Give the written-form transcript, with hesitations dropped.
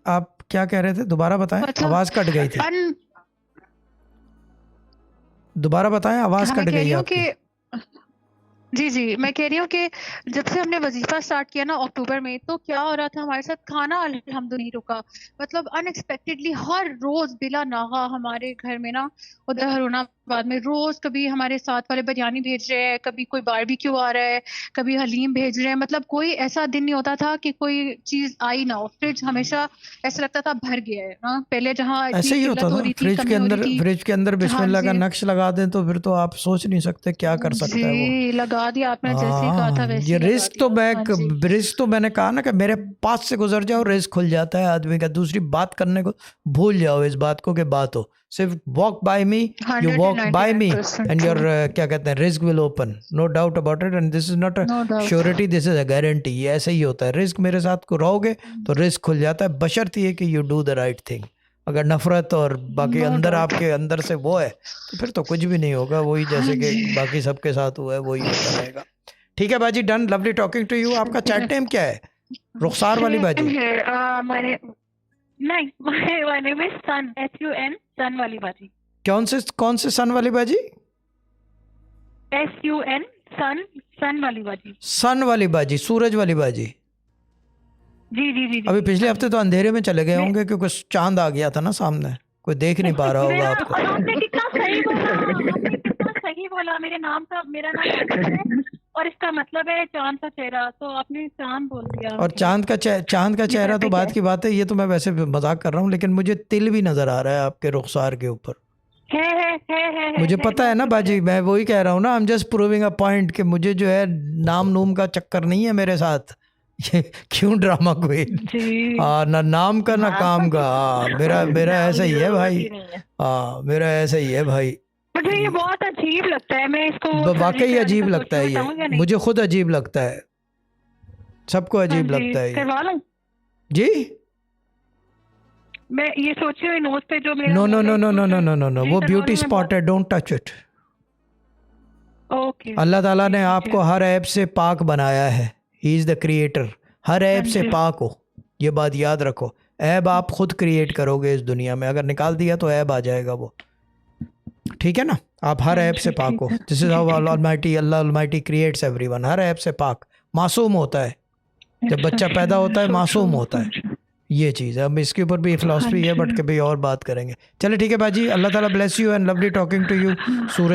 आप क्या कह रहे थे, दोबारा बताएं, मतलब आवाज कट गई थी। दोबारा बताएं, आवाज हाँ, मैं कट कह गई रही हूँ आपकी। कि जी, मैं कह रही हूँ कि जब से हमने वज़ीफ़ा स्टार्ट किया ना अक्टूबर में, तो क्या हो रहा था हमारे साथ, खाना अल्हम्दुलिल्लाह नहीं रुका। मतलब अनएक्सपेक्टेडली हर रोज़ बिला नागा हमारे घर में ना, उधर हरुणाबाद में रोज़ कभी हमारे साथ वाले बिरयानी भेज रहे हैं, कभी कोई बारबेक्यू आ रहा है, कभी हलीम भेज रहे हैं। मतलब कोई ऐसा दिन नहीं होता था कि कोई चीज़ आई ना हो। फ्रिज हमेशा ऐसा लगता था भर गया है ना, पहले जहाँ इतनी ऐसे ही होता किल्लत हो था, रही थी, कमी हो रही थी। फ्रिज के अंदर हाँ बिस्मिल्लाह का जी। नक्श लगा दें तो फिर तो आप सोच नहीं सकते क्या कर सकता है वो। जी, लगा दिया आपने, जैसे ही कहा था हाँ, वैसे ये ही लगा रिस्क तो दिया। हाँ जी। रिस्क तो मैंने कहा ना कि मेरे पास से गुजर जाओ, रिस्क खुल जाता है आदमी का। दूसरी बात करने को भूल जाओ, इस बात को कि बात हो, सिर्फ walk by me, you walk by me 199% and your true. क्या कहते हैं, risk will open, no doubt about it. And this is not a no doubt. Surety, this is a guarantee. ये ऐसे ही होता है, रिस्क मेरे साथ को रहोगे तो रिस्क खुल जाता है, बशर्ते ये कि you do the right thing. अगर नफरत और बाकी नो अंदर डाउट। आपके अंदर से वो है तो फिर तो कुछ भी नहीं होगा, वही हाँ जैसे कि जी। बाकी सबके साथ हुआ है वही होता रहेगा। ठीक है बाजी, done, lovely talking to you. आपका चैट नेम क्या है? रुखसार वाली सेम बाजी? हियर। मैंने नहीं, my name is sun, SUN, sun वाली बाजी। कौन से सन वाली बाजी? SUN, सन, सन वाली बाजी। सन वाली बाजी, सूरज वाली बाजी। जी जी जी जी अभी जी, पिछले हाँ हफ्ते जी। तो अंधेरे में चले गए मैं होंगे क्योंकि चांद आ गया था ना सामने, कोई देख नहीं पा रहा होगा मेरा आपको। और आपने कितना सही बोला, आपने कितना सही बोला। मेरे नाम का, मेरा नाम आसिफ है और इसका मतलब है चांद का चेहरा, तो आपने चांद बोल दिया और मुझे। चांद का ये तो चेहरा तो एपिक बात है। की बात है, ये तो मैं वैसे भी मजाक कर रहा हूँ, लेकिन मुझे तिल भी नजर आ रहा है आपके रुखसार के ऊपर। मुझे पता है नो ना शुक्र बाजी, है। मैं वही कह रहा हूँ ना, I am just proving a point कि मुझे जो है नाम नूम का चक्कर नहीं है मेरे साथ। ये क्यों ड्रामा क्वीन? जी। ना नाम का ना हाँ। काम का। मेरा मेरा नाम ऐसा की ही है जरूरत भाई। ही नहीं है। मेरा ऐसा ही है भाई। मुझे ये बहुत अजीब लगता है, मैं इसको सर्जरी वाकई कराने का अजीब सोच लगता रही है हूँ, ये, बताऊँ या नहीं? मुझे खुद अजीब लगता है, सबको हाँ अजीब जी, लगता है ये। करवा लूँ? जी? मैं ये सोच रही हूँ नोज पे जो मेरा नो नो वो नो है no no no no no no, जी, वो करवा ब्यूटी लूँ मैं बात? स्पॉट है, डोंट टच इट। ओके। अल्लाह ताला ने ठीक है। आपको हर ऐप से पाक बनाया है, ही इज़ द क्रिएटर, हर हाँ ऐप से जी। पाक हो, ये बात याद रखो। ऐब आप खुद क्रिएट करोगे इस दुनिया में, अगर निकाल दिया तो ऐब आ जाएगा वो। ठीक है ना? आप हर हाँ ऐप से जी, पाक ठीक हो, है दिस इज जी, हाउ ठीक है। अल्लाह ऑलमाइटी क्रिएट्स एवरीवन, हर ऐप से पाक, मासूम होता है। जब It's बच्चा so पैदा होता है so मासूम true, होता हाँ है, जी। ये चीज़ है। अब इसके ऊपर भी हाँ फिलॉसफी है, बट जी। कभी और बात करेंगे। चलिए ठीक है बाजी, अल्लाह ताला bless you and lovely talking to you. Suraj